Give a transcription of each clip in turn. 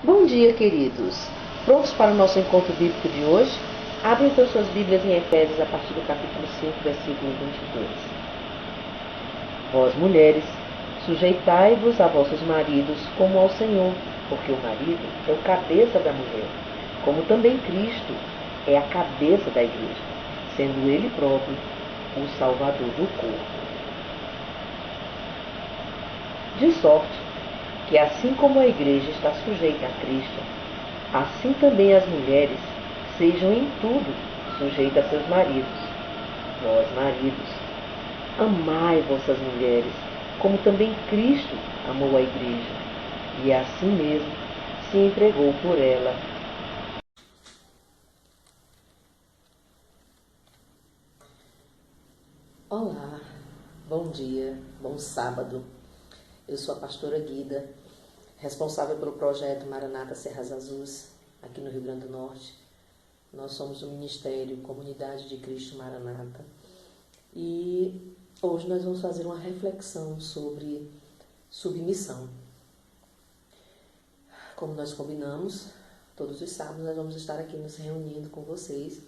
Bom dia, queridos. Prontos para o nosso encontro bíblico de hoje? Abrem então suas Bíblias em Efésios a partir do capítulo 5, versículo 22. Vós, mulheres, sujeitai-vos a vossos maridos como ao Senhor, porque o marido é o cabeça da mulher, como também Cristo é a cabeça da igreja, sendo ele próprio o Salvador do corpo. De sorte que assim como a igreja está sujeita a Cristo, assim também as mulheres sejam em tudo sujeitas a seus maridos. Vós, maridos, amai vossas mulheres, como também Cristo amou a igreja, e assim mesmo se entregou por ela. Olá, bom dia, bom sábado. Eu sou a pastora Guida, responsável pelo projeto Maranata Serras Azuis, aqui no Rio Grande do Norte. Nós somos do Ministério Comunidade de Cristo Maranata e hoje nós vamos fazer uma reflexão sobre submissão. Como nós combinamos, todos os sábados nós vamos estar aqui nos reunindo com vocês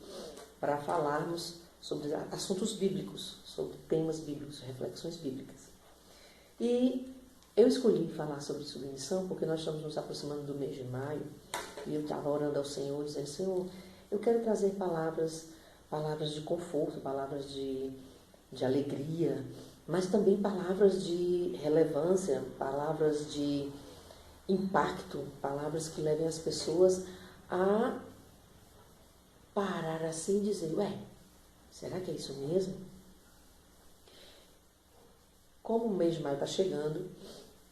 para falarmos sobre assuntos bíblicos, sobre temas bíblicos, reflexões bíblicas. E eu escolhi falar sobre submissão porque nós estamos nos aproximando do mês de maio e eu estava orando ao Senhor, dizendo: Senhor, eu quero trazer palavras de conforto, palavras de alegria, mas também palavras de relevância, palavras de impacto, palavras que levem as pessoas a parar assim e dizer: ué, será que é isso mesmo? Como o mês de maio está chegando,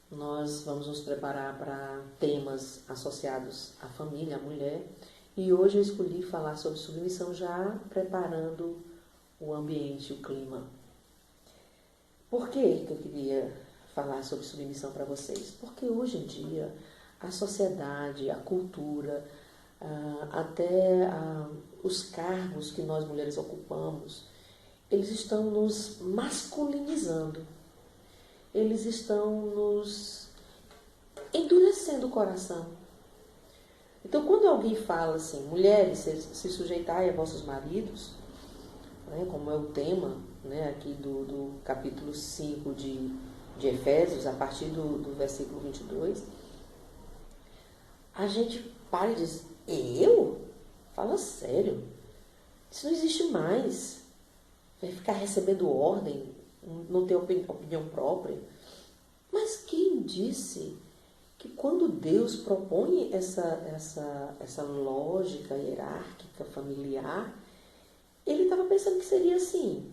nós vamos nos preparar para temas associados à família, à mulher, e hoje eu escolhi falar sobre submissão, já preparando o ambiente, o clima. Por que eu queria falar sobre submissão para vocês? Porque hoje em dia a sociedade, a cultura, até os cargos que nós mulheres ocupamos, eles estão nos masculinizando. Eles estão nos endurecendo o coração. Então, quando alguém fala assim: mulheres, se sujeitai a vossos maridos, né, como é o tema, né, aqui do capítulo 5 de Efésios, a partir do versículo 22, a gente para e diz: eu? Fala sério. Isso não existe mais. Vai ficar recebendo ordem, não ter opinião própria. Mas quem disse que quando Deus propõe essa lógica hierárquica, familiar, ele estava pensando que seria assim?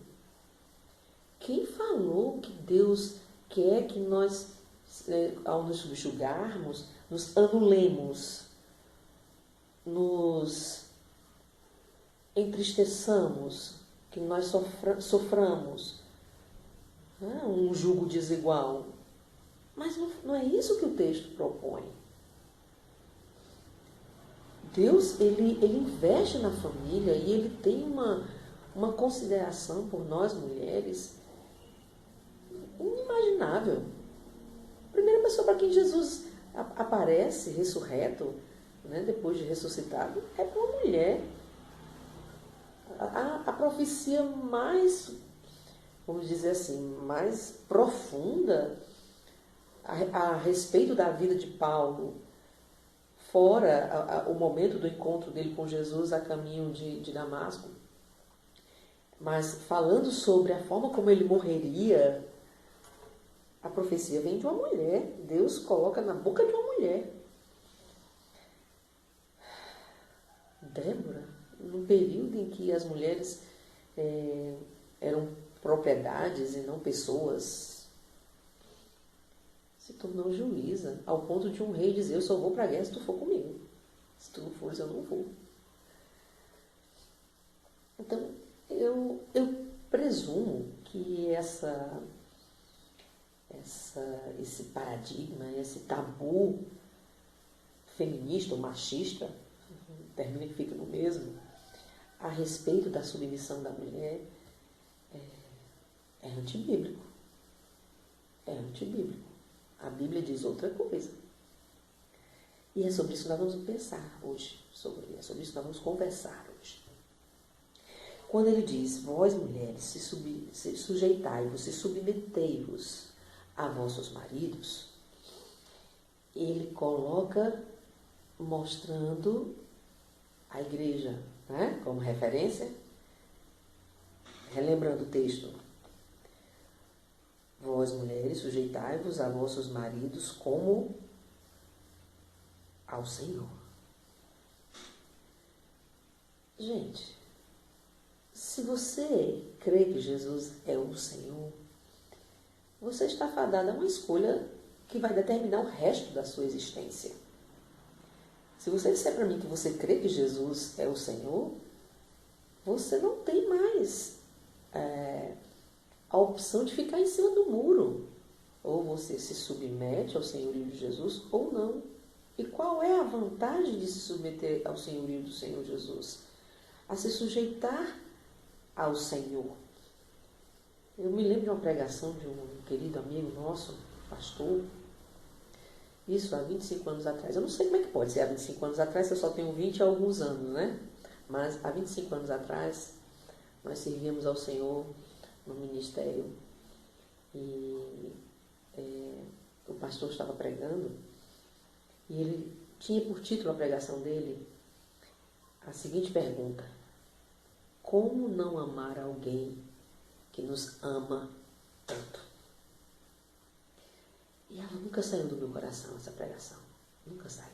Quem falou que Deus quer que nós, ao nos subjugarmos, nos anulemos, nos entristeçamos, que nós soframos um jugo desigual? Mas não é isso que o texto propõe. Deus, ele investe na família e ele tem uma consideração por nós mulheres inimaginável. A primeira pessoa para quem Jesus aparece ressurreto, né, depois de ressuscitado, é para uma mulher. A profecia mais, vamos dizer assim, mais profunda a respeito da vida de Paulo, fora o momento do encontro dele com Jesus a caminho de Damasco, mas falando sobre a forma como ele morreria, a profecia vem de uma mulher. Deus coloca na boca de uma mulher. Débora, num período em que as mulheres eram propriedades e não pessoas, se tornou juíza, ao ponto de um rei dizer: eu só vou para a guerra se tu for comigo. Se tu não fores, eu não vou. Então, eu presumo que esse paradigma, esse tabu feminista ou machista, termina que fica no mesmo, a respeito da submissão da mulher, é antibíblico. É antibíblico. A Bíblia diz outra coisa. E é sobre isso que nós vamos pensar hoje, é sobre isso que nós vamos conversar hoje. Quando ele diz, vós mulheres, se sujeitai-vos, se submetei-vos a vossos maridos, ele coloca mostrando a igreja, né, como referência, relembrando o texto. Vós mulheres, sujeitai-vos a vossos maridos como ao Senhor. Gente, se você crê que Jesus é o Senhor, você está fadada a uma escolha que vai determinar o resto da sua existência. Se você disser para mim que você crê que Jesus é o Senhor, você não tem mais a opção de ficar em cima do muro. Ou você se submete ao senhorio de Jesus ou não. E qual é a vantagem de se submeter ao senhorio do Senhor Jesus? A se sujeitar ao Senhor. Eu me lembro de uma pregação de um querido amigo nosso, pastor, isso há 25 anos atrás. Eu não sei como é que pode ser há 25 anos atrás, eu só tenho 20 há alguns anos, né? Mas há 25 anos atrás, nós servíamos ao Senhor no ministério e o pastor estava pregando e ele tinha por título a pregação dele a seguinte pergunta: como não amar alguém que nos ama tanto? E ela nunca saiu do meu coração, essa pregação. Nunca saiu.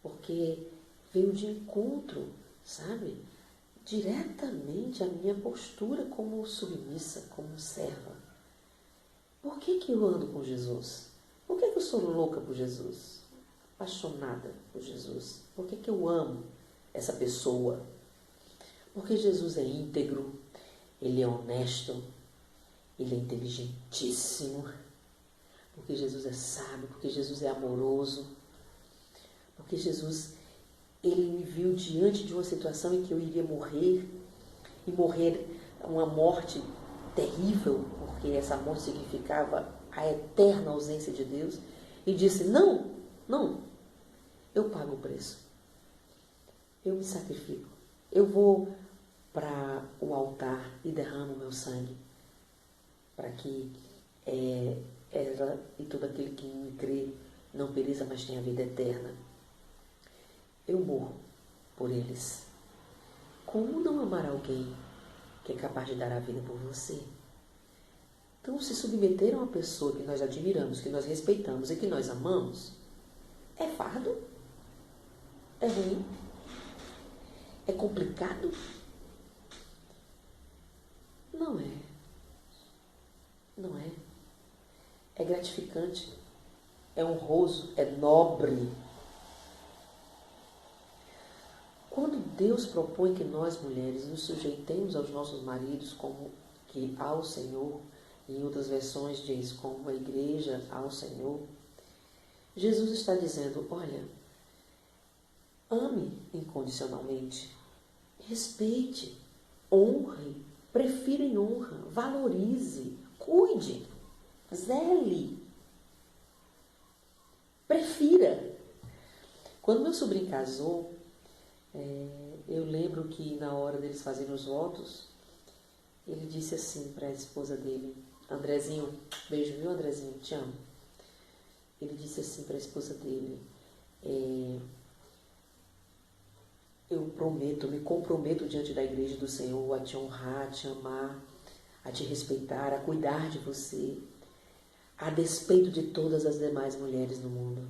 Porque veio de encontro, sabe? Diretamente à minha postura como submissa, como serva. Por que eu ando com Jesus? Por que eu sou louca por Jesus? Apaixonada por Jesus? Por que eu amo essa pessoa? Porque Jesus é íntegro, ele é honesto, ele é inteligentíssimo. Porque Jesus é sábio, porque Jesus é amoroso, porque Jesus, ele me viu diante de uma situação em que eu iria morrer, e morrer uma morte terrível, porque essa morte significava a eterna ausência de Deus, e disse, não, eu pago o preço, eu me sacrifico, eu vou para o altar e derramo meu sangue, para que ela e todo aquele que me crê não pereça, mas tenha vida eterna. Eu morro por eles. Como não amar alguém que é capaz de dar a vida por você? Então, se submeter a uma pessoa que nós admiramos, que nós respeitamos e que nós amamos, é fardo? É ruim? É complicado? Não é. Não é. É gratificante, é honroso, é nobre. Quando Deus propõe que nós, mulheres, nos sujeitemos aos nossos maridos como que ao Senhor, em outras versões diz como a igreja ao Senhor, Jesus está dizendo, olha, ame incondicionalmente, respeite, honre, prefira em honra, valorize, cuide, zele, prefira. Quando meu sobrinho casou, eu lembro que na hora deles fazerem os votos, ele disse assim para a esposa dele, Andrezinho, beijo, viu, Andrezinho, te amo. Ele disse assim para a esposa dele, eu prometo, me comprometo diante da igreja do Senhor a te honrar, a te amar, a te respeitar, a cuidar de você, a despeito de todas as demais mulheres no mundo.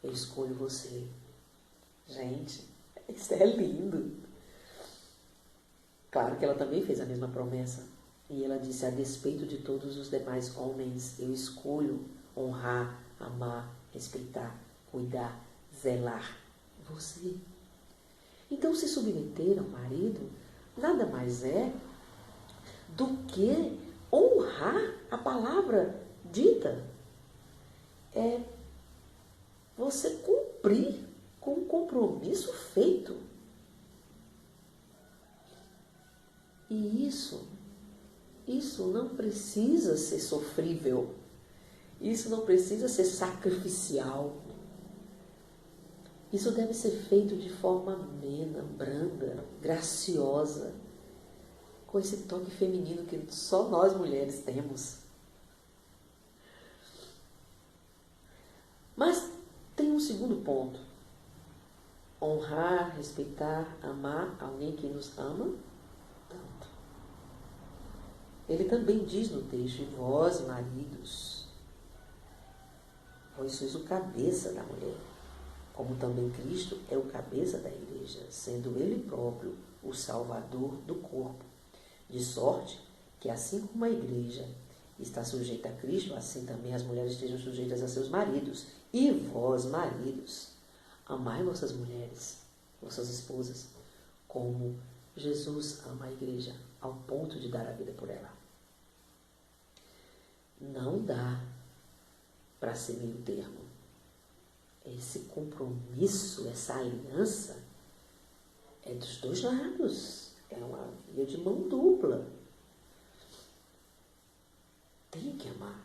Eu escolho você. Gente, isso é lindo. Claro que ela também fez a mesma promessa. E ela disse, a despeito de todos os demais homens, eu escolho honrar, amar, respeitar, cuidar, zelar você. Então, se submeter ao marido nada mais é do que honrar a palavra dita. É você cumprir com o compromisso feito. E isso não precisa ser sofrível. Isso não precisa ser sacrificial. Isso deve ser feito de forma amena, branda, graciosa, com esse toque feminino que só nós mulheres temos. Mas tem um segundo ponto. Honrar, respeitar, amar alguém que nos ama tanto. Ele também diz no texto: e vós, maridos, vós sois o cabeça da mulher, como também Cristo é o cabeça da igreja, sendo ele próprio o salvador do corpo. De sorte que, assim como a igreja está sujeita a Cristo, assim também as mulheres estejam sujeitas a seus maridos. E vós, maridos, amai vossas mulheres, vossas esposas, como Jesus ama a igreja, ao ponto de dar a vida por ela. Não dá para ser meio termo. Esse compromisso, essa aliança, é dos dois lados. É uma via de mão dupla. Tem que amar.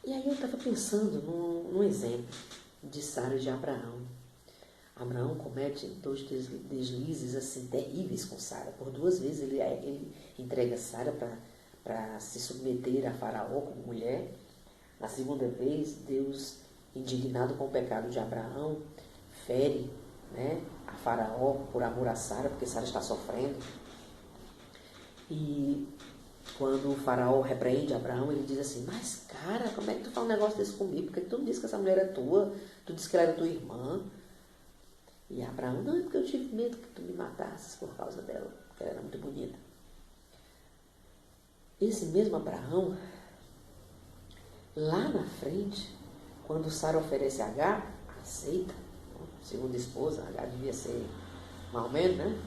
E aí eu estava pensando num exemplo de Sara e de Abraão. Abraão comete 2 deslizes assim terríveis com Sara. Por 2 vezes ele entrega Sara para se submeter a Faraó como mulher. Na segunda vez, Deus, indignado com o pecado de Abraão, fere, a Faraó por amor a Sara, porque Sara está sofrendo. E quando o Faraó repreende Abraão, ele diz assim: mas cara, como é que tu fala um negócio desse comigo? Porque tu não disse que essa mulher é tua, tu disse que ela era tua irmã. E Abraão: não, é porque eu tive medo que tu me matasses por causa dela, porque ela era muito bonita. Esse mesmo Abraão, lá na frente, quando Sara oferece a Agar, aceita. Segunda esposa, Agar devia ser mais ou menos, né?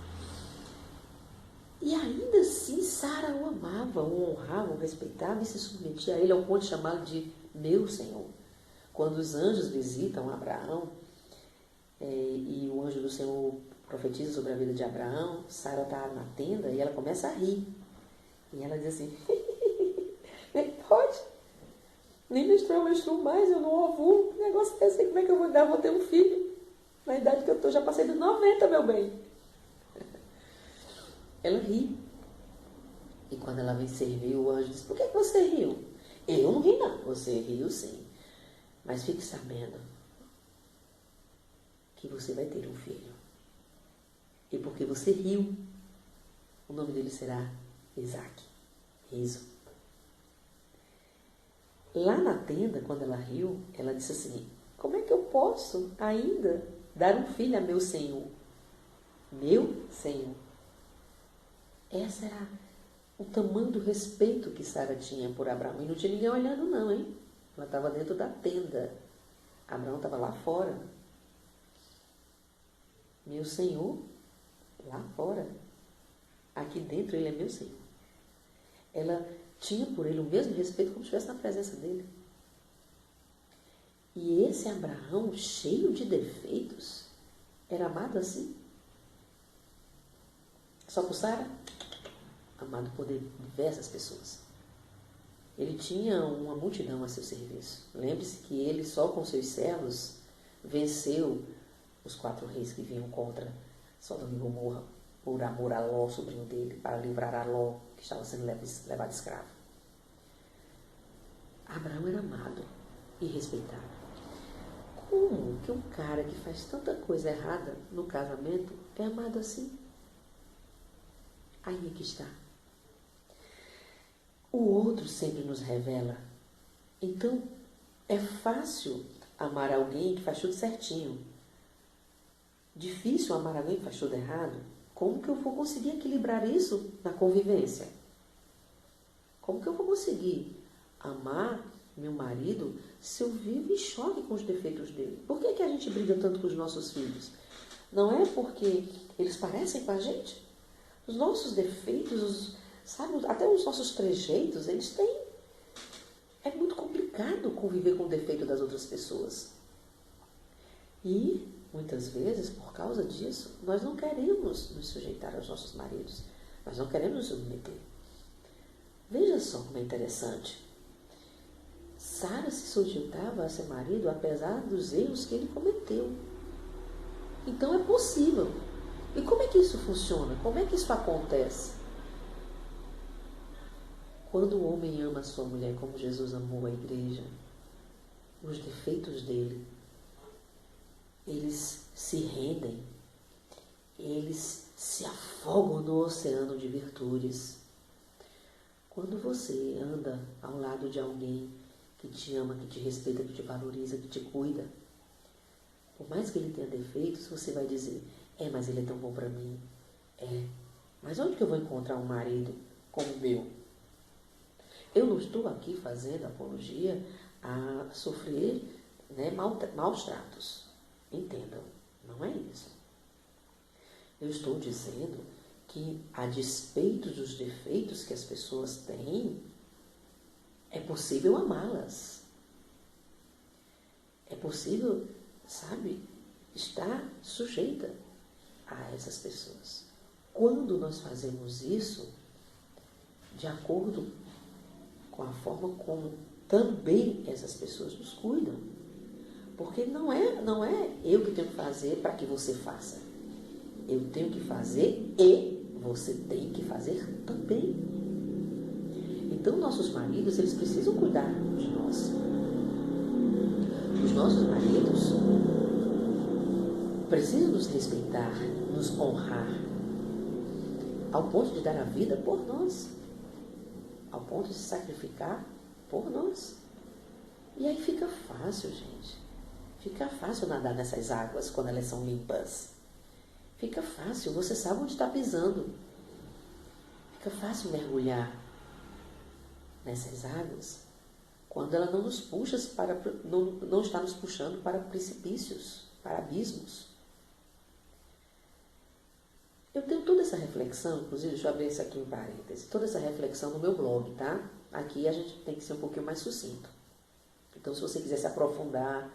E ainda assim Sara o amava, o honrava, o respeitava e se submetia a ele ao ponto de chamá-lo de meu Senhor. Quando os anjos visitam Abraão, e o anjo do Senhor profetiza sobre a vida de Abraão, Sara está na tenda e ela começa a rir. E ela diz assim: nem pode, nem menstruo mais, eu não ovulo, que negócio é esse? Como é que eu vou dar? Vou ter um filho na idade que eu estou, já passei dos 90, meu bem. Ela ri. E quando ela vem servir, o anjo diz: por que você riu? Eu não ri não, você riu sim. Mas fique sabendo que você vai ter um filho. E porque você riu, o nome dele será Isaac, riso. Lá na tenda, quando ela riu, ela disse assim: como é que eu posso ainda dar um filho a meu Senhor? Meu Senhor. Esse era o tamanho do respeito que Sara tinha por Abraão. E não tinha ninguém olhando não, hein? Ela estava dentro da tenda. Abraão estava lá fora. Meu Senhor, lá fora. Aqui dentro ele é meu Senhor. Ela tinha por ele o mesmo respeito como se estivesse na presença dele. E esse Abraão, cheio de defeitos, era amado assim? Só por Sara? Amado por diversas pessoas. Ele tinha uma multidão a seu serviço. Lembre-se que ele, só com seus servos, venceu os 4 reis que vinham contra Sodoma e Gomorra por amor a Ló, sobrinho dele, para livrar a Ló, que estava sendo levado escravo. Abraão era amado e respeitado. Como que um cara que faz tanta coisa errada no casamento é amado assim? Aí é que está. O outro sempre nos revela. Então, é fácil amar alguém que faz tudo certinho. Difícil amar alguém que faz tudo errado. Como que eu vou conseguir equilibrar isso na convivência? Como que eu vou conseguir amar meu marido se eu vivo em choque com os defeitos dele? Por que a gente briga tanto com os nossos filhos? Não é porque eles parecem com a gente? Os nossos defeitos, sabe, até os nossos trejeitos, eles têm. É muito complicado conviver com o defeito das outras pessoas. E, muitas vezes, por causa disso, nós não queremos nos sujeitar aos nossos maridos. Nós não queremos nos submeter. Veja só como é interessante. Sara se sujeitava a seu marido apesar dos erros que ele cometeu. Então é possível. E como é que isso funciona? Como é que isso acontece? Quando o homem ama a sua mulher como Jesus amou a igreja, os defeitos dele, eles se rendem, eles se afogam no oceano de virtudes. Quando você anda ao lado de alguém que te ama, que te respeita, que te valoriza, que te cuida, por mais que ele tenha defeitos, você vai dizer, mas ele é tão bom para mim. Mas onde que eu vou encontrar um marido como o meu? Eu não estou aqui fazendo apologia a sofrer, né, maus tratos. Entendam, não é isso. Eu estou dizendo que, a despeito dos defeitos que as pessoas têm, é possível amá-las. É possível, sabe, estar sujeita a essas pessoas. Quando nós fazemos isso, de acordo com a forma como também essas pessoas nos cuidam. Porque não é eu que tenho que fazer para que você faça. Eu tenho que fazer e você tem que fazer também. Então, nossos maridos, eles precisam cuidar de nós. Os nossos maridos precisam nos respeitar, nos honrar, ao ponto de dar a vida por nós, ao ponto de se sacrificar por nós. E aí fica fácil, gente. Fica fácil nadar nessas águas quando elas são limpas. Fica fácil, você sabe onde está pisando. Fica fácil mergulhar nessas águas quando ela não nos puxa não está nos puxando para precipícios, para abismos. Eu tenho toda essa reflexão, inclusive, deixa eu abrir isso aqui em parênteses, toda essa reflexão no meu blog, tá? Aqui a gente tem que ser um pouquinho mais sucinto. Então, se você quiser se aprofundar,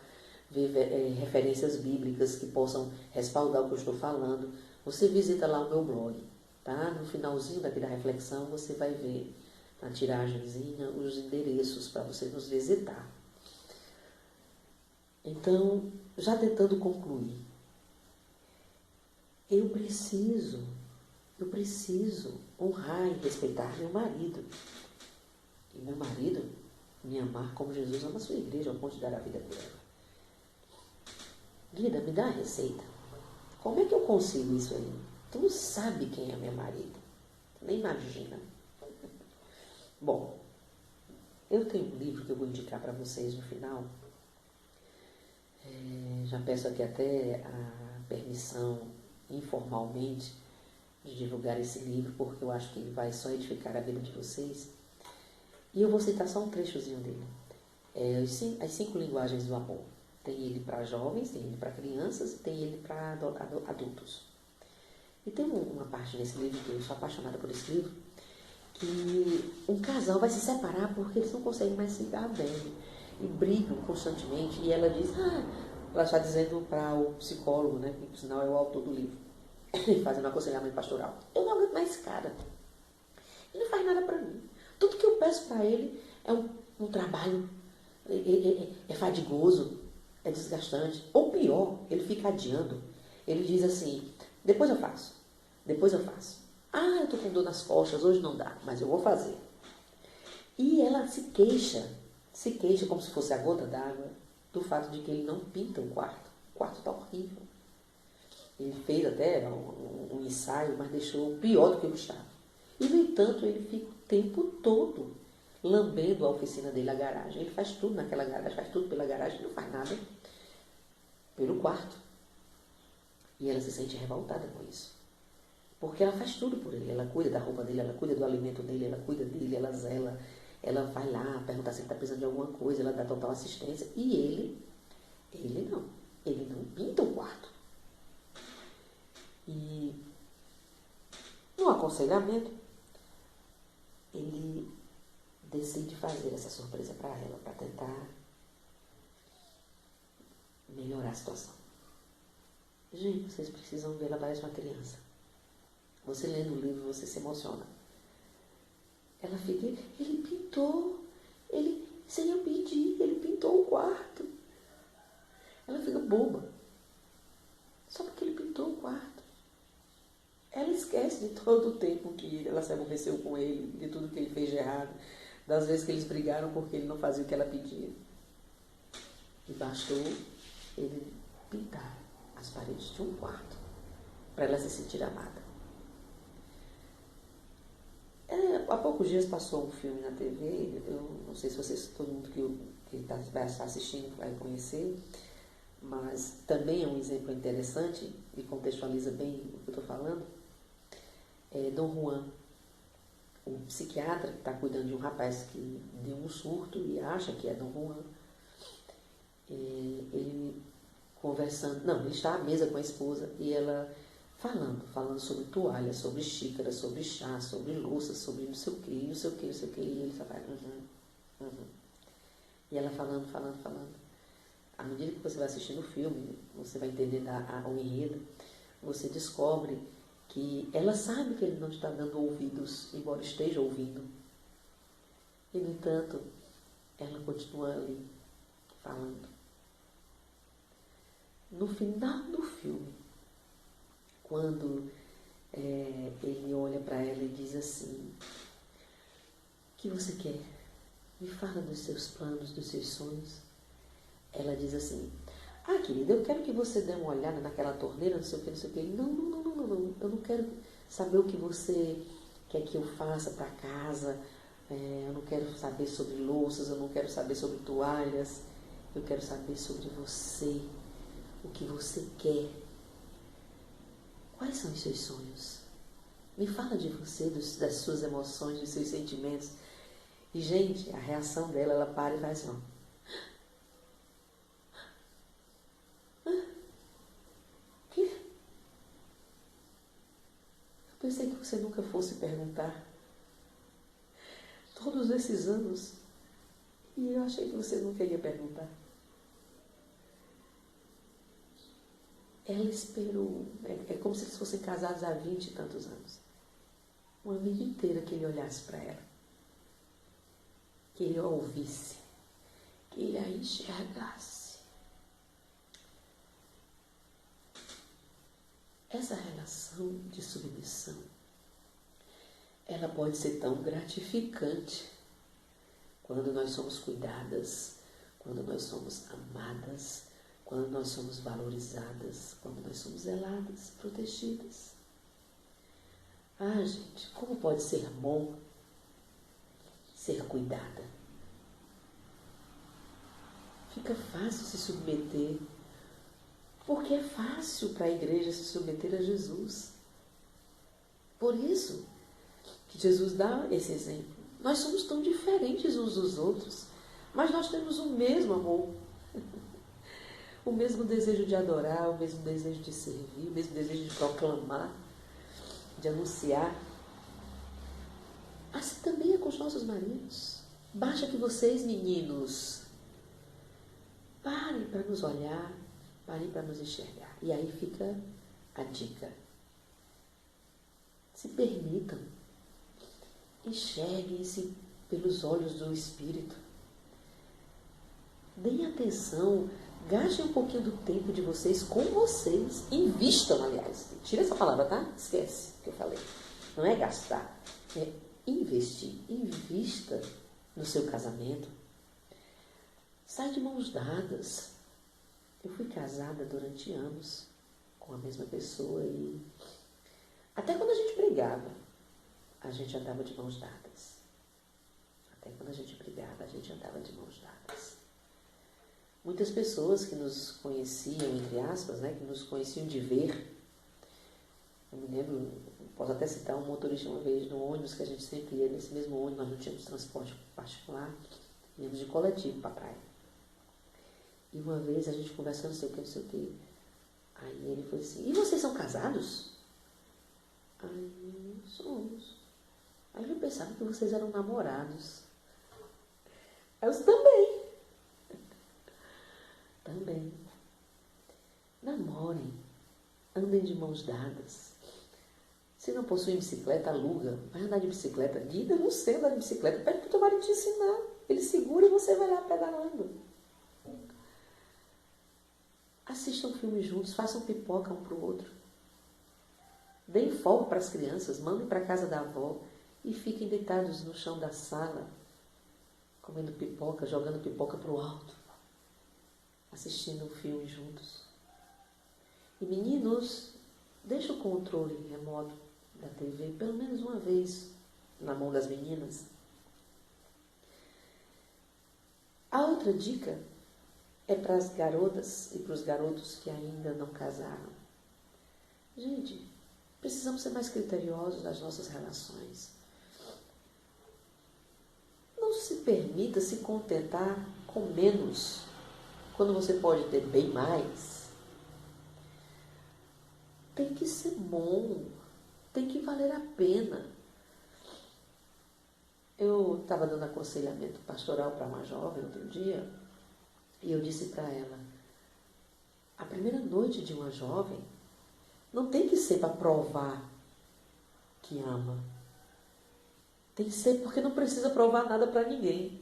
ver referências bíblicas que possam respaldar o que eu estou falando, você visita lá o meu blog, tá? No finalzinho daqui da reflexão, você vai ver na tiragenzinha os endereços para você nos visitar. Então, já tentando concluir, eu preciso honrar e respeitar meu marido. E meu marido me amar como Jesus ama a sua igreja, ao ponto de dar a vida por ela. Guida, me dá a receita. Como é que eu consigo isso aí? Tu não sabe quem é meu marido. Tu nem imagina. Bom, eu tenho um livro que eu vou indicar para vocês no final. Já peço aqui até a permissão, informalmente, de divulgar esse livro, porque eu acho que ele vai só edificar a vida de vocês. E eu vou citar só um trechozinho dele. As 5 linguagens do amor. Tem ele para jovens, tem ele para crianças, tem ele para adultos. E tem uma parte nesse livro, que eu sou apaixonada por esse livro, que um casal vai se separar porque eles não conseguem mais se dar bem. E brigam constantemente. E ela diz, ela está dizendo para o psicólogo, né, que por sinal é o autor do livro, fazendo aconselhamento pastoral, eu não aguento mais esse cara. Ele não faz nada para mim. Tudo que eu peço para ele é um trabalho, é fadigoso, é desgastante. Ou pior, ele fica adiando. Ele diz assim, depois eu faço. Eu estou com dor nas costas, hoje não dá, mas eu vou fazer. E ela se queixa como se fosse a gota d'água, do fato de que ele não pinta o quarto. O quarto está horrível. Ele fez até um ensaio, mas deixou pior do que eu estava. E, no entanto, ele fica o tempo todo lambendo a oficina dele, a garagem. Ele faz tudo naquela garagem, faz tudo pela garagem, não faz nada pelo quarto. E ela se sente revoltada com isso. Porque ela faz tudo por ele. Ela cuida da roupa dele, ela cuida do alimento dele, ela cuida dele, ela zela. Ela vai lá perguntar se ele está precisando de alguma coisa, ela dá total assistência. E ele não. Ele não pinta o quarto. E no aconselhamento, ele decide fazer essa surpresa para ela, para tentar melhorar a situação. Gente, vocês precisam ver, ela parece uma criança. Você lendo o livro, você se emociona. Ela fica, ele pintou, sem eu pedir, ele pintou o quarto. Ela fica boba. Só porque esquece de todo o tempo que ela se aborreceu com ele, de tudo que ele fez de errado, das vezes que eles brigaram porque ele não fazia o que ela pedia. E bastou ele pintar as paredes de um quarto para ela se sentir amada. Há poucos dias passou um filme na TV, eu não sei se vocês, todo mundo que vai estar assistindo vai conhecer, mas também é um exemplo interessante e contextualiza bem o que eu estou falando. É Dom Juan, o psiquiatra que está cuidando de um rapaz que deu um surto e acha que é Dom Juan. Ele conversando, não, ele está à mesa com a esposa e ela falando sobre toalha, sobre xícara, sobre chá, sobre louça, sobre não sei o que, não sei o que, não sei o que, e ele só vai, E ela falando. À medida que você vai assistindo o filme, você vai entendendo o enredo, você descobre que ela sabe que ele não está dando ouvidos, embora esteja ouvindo. E, no entanto, ela continua ali, falando. No final do filme, quando ele olha para ela e diz assim: o que você quer? Me fala dos seus planos, dos seus sonhos. Ela diz assim: querida, eu quero que você dê uma olhada naquela torneira, não sei o que, não sei o que. Não, eu não quero saber o que você quer que eu faça para casa, eu não quero saber sobre louças, eu não quero saber sobre toalhas, eu quero saber sobre você, o que você quer. Quais são os seus sonhos? Me fala de você, das suas emoções, dos seus sentimentos. E, gente, a reação dela, ela para e faz assim, ó. Que? Eu pensei que você nunca fosse perguntar. Todos esses anos. E eu achei que você não queria perguntar. Ela esperou. É como se eles fossem casados há 20 e tantos anos. Uma vida inteira que ele olhasse para ela. Que ele a ouvisse. Que ele a enxergasse. Essa relação de submissão, ela pode ser tão gratificante quando nós somos cuidadas, quando nós somos amadas, quando nós somos valorizadas, quando nós somos zeladas, protegidas. Gente, como pode ser bom ser cuidada? Fica fácil se submeter, porque é fácil para a igreja se submeter a Jesus. Por isso que Jesus dá esse exemplo. Nós somos tão diferentes uns dos outros, mas nós temos o mesmo amor. O mesmo desejo de adorar, o mesmo desejo de servir, o mesmo desejo de proclamar, de anunciar. Assim também é com os nossos maridos. Basta que vocês, meninos, parem para nos olhar, parem para nos enxergar. E aí fica a dica. Se permitam. Enxerguem-se pelos olhos do Espírito. Deem atenção. Gastem um pouquinho do tempo de vocês com vocês. Invistam, aliás. Tira essa palavra, tá? Esquece o que eu falei. Não é gastar. É investir. Invista no seu casamento. Sai de mãos dadas. Eu fui casada durante anos com a mesma pessoa e até quando a gente brigava, a gente andava de mãos dadas. Até quando a gente brigava, a gente andava de mãos dadas. Muitas pessoas que nos conheciam, entre aspas, né, que nos conheciam de ver. Eu me lembro, posso até citar um motorista uma vez no ônibus, que a gente sempre ia nesse mesmo ônibus, nós não tínhamos transporte particular, íamos de coletivo para a praia. E uma vez a gente conversando, não sei o que. Aí ele falou assim: e vocês são casados? Aí, somos. Aí eu pensava que vocês eram namorados. Aí eu também. Também. Namorem. Andem de mãos dadas. Se não possui bicicleta, aluga. Vai andar de bicicleta. Guida, eu não sei andar de bicicleta. Pede para o teu marido te ensinar. Ele segura e você vai lá pedalando. Assistam filmes juntos. Façam pipoca um para o outro. Deem folga para as crianças, mandem para a casa da avó e fiquem deitados no chão da sala, comendo pipoca, jogando pipoca para o alto, assistindo um filme juntos. E meninos, deixa o controle remoto da TV pelo menos uma vez na mão das meninas. A outra dica é para as garotas e para os garotos que ainda não casaram. Gente, precisamos ser mais criteriosos nas nossas relações. Não se permita se contentar com menos, quando você pode ter bem mais. Tem que ser bom, tem que valer a pena. Eu estava dando aconselhamento pastoral para uma jovem outro dia, e eu disse para ela, a primeira noite de uma jovem não tem que ser para provar que ama. Tem que ser porque não precisa provar nada para ninguém.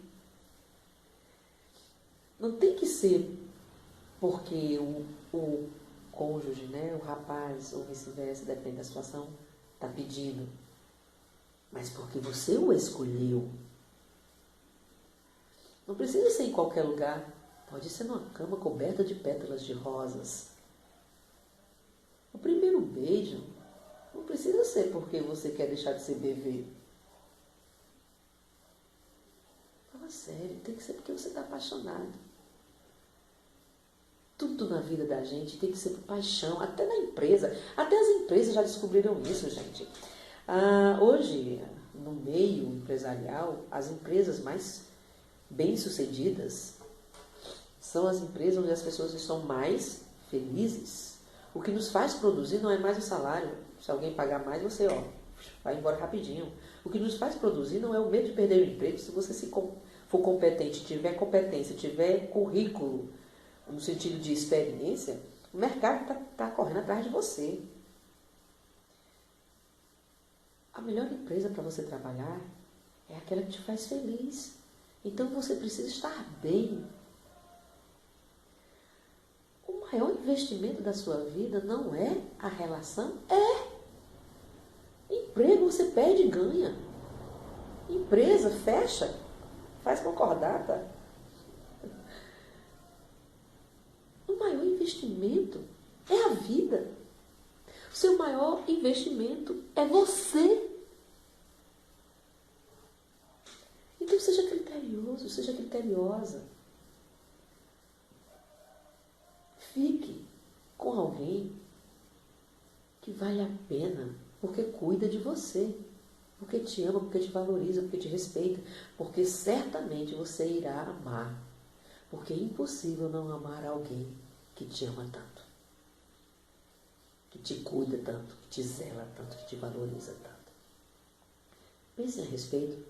Não tem que ser porque o cônjuge, né, o rapaz, ou vice-versa, depende da situação, está pedindo. Mas porque você o escolheu. Não precisa ser em qualquer lugar. Pode ser numa cama coberta de pétalas de rosas. O primeiro beijo não precisa ser porque você quer deixar de ser bebê. Fala sério, tem que ser porque você está apaixonado. Tudo na vida da gente tem que ser por paixão, até na empresa. Até as empresas já descobriram isso, gente. Hoje, no meio empresarial, as empresas mais bem-sucedidas são as empresas onde as pessoas estão mais felizes. O que nos faz produzir não é mais o salário. Se alguém pagar mais, você vai embora rapidinho. O que nos faz produzir não é o medo de perder o emprego. Se você for competente, tiver competência, tiver currículo, no sentido de experiência, o mercado está correndo atrás de você. A melhor empresa para você trabalhar é aquela que te faz feliz. Então você precisa estar bem. O maior investimento da sua vida não é a relação, emprego você perde e ganha. Empresa fecha, faz concordata. O maior investimento é a vida. O seu maior investimento é você. Então seja criterioso, seja criteriosa. Fique com alguém que vale a pena, porque cuida de você, porque te ama, porque te valoriza, porque te respeita, porque certamente você irá amar. Porque é impossível não amar alguém que te ama tanto, que te cuida tanto, que te zela tanto, que te valoriza tanto. Pensem a respeito.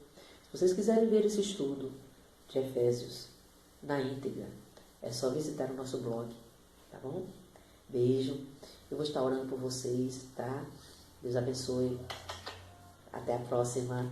Se vocês quiserem ver esse estudo de Efésios na íntegra, é só visitar o nosso blog, tá bom? Beijo. Eu vou estar orando por vocês, tá? Deus abençoe. Até a próxima.